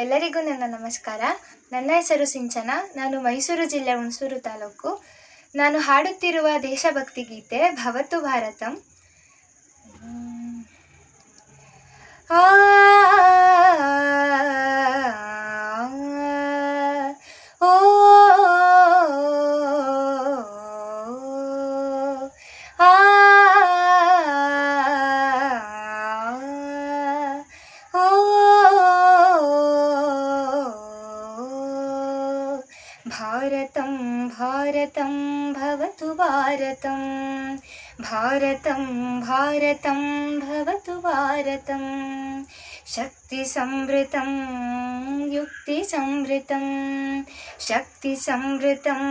ಎಲ್ಲರಿಗೂ ನನ್ನ ನಮಸ್ಕಾರ. ನನ್ನ ಹೆಸರು ಸಿಂಚನ. ನಾನು ಮೈಸೂರು ಜಿಲ್ಲೆ ಹುಣಸೂರು ತಾಲೂಕು. ನಾನು ಹಾಡುತ್ತಿರುವ ದೇಶಭಕ್ತಿ ಗೀತೆ ಭವತು ಭಾರತಂ. ಆ ಓ ಆ भारतं भारतं भवतु भारतं भारतं भारतं भवतु भारतं शक्तिसंवृतं युक्तिसंवृतं शक्तिसंवृतं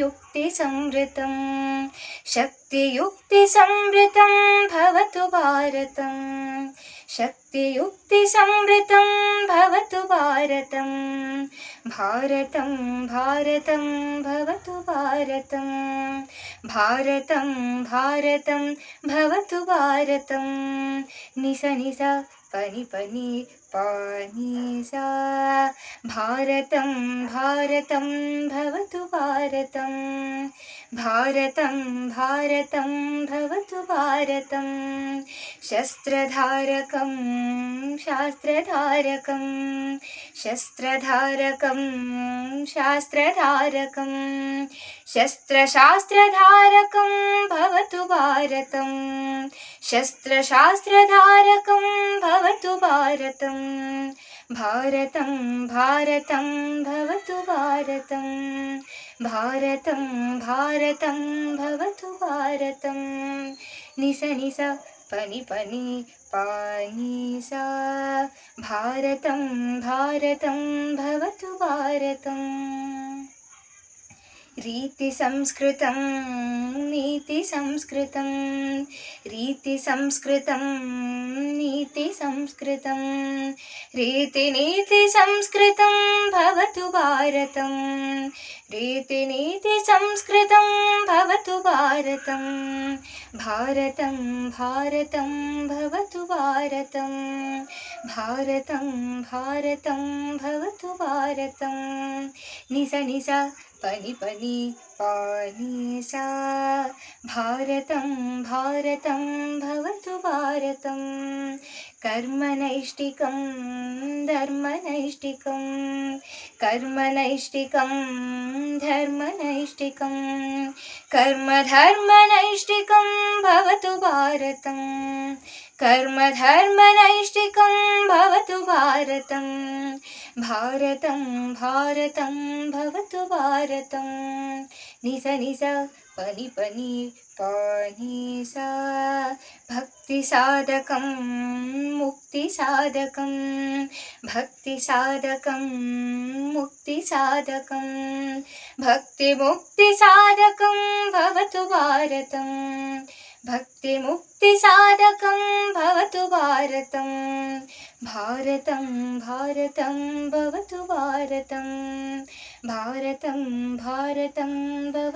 युक्तिसंवृतं शक्तियुक्तिसंवृतं भवतु भारतं शक्तियुक्तिसंवृतं भवतु भारतं भारतं भारतं भवतु भारतं भारतं भारतं भवतु भारतं निस निस पनि पनि पानि सा भारतं भारतं भवतु भारतं भारतं भारतं भवतु भारतं शस्त्रधारकं शास्त्रधारकं शस्त्रधारकं शास्त्रधारकं शस्त्रशास्त्रधारकं भवतु भारतं शस्त्रशास्त्रधारकं भवतु भारतं भारतं भारतं भवतु भारतं भारतं भारतं भवतु भारतं निस निस पनि पनि पानि सा भारतं भारतं भवतु भारतं रीतिसंस्कृतं नीतिसंस्कृतं रीतिसंस्कृतं नीतिसंस्कृतं रीतिनीतिसंस्कृतं भवतु भारतं रीतिनीतिसंस्कृतं भवतु भारतं भारतं भारतं भवतु भारतं भारतं भारतं भवतु भारतं निस निस पनि पनि पानि सा भारतं भारतं भवतु भारतं कर्मनैष्टिकं धर्मनैष्टिकं कर्मनैष्टिकं धर्मनैष्टिकं कर्मधर्मनैष्टिकं भवतु भारतं कर्मधर्मनैष्टिकं भवतु भारतं भारतं भारतं भवतु भारतं निस निस पनि पनि पानि सा भक्तिसाधकं मुक्तिसाधकं भक्तिसाधकं मुक्तिसाधकं भक्तिमुक्तिसाधकं भवतु भारतं भक्तिमुक्तिसाधकं भवतु भारतं भारतं भारतं भवतु भारतं भारतं भारतं भवतु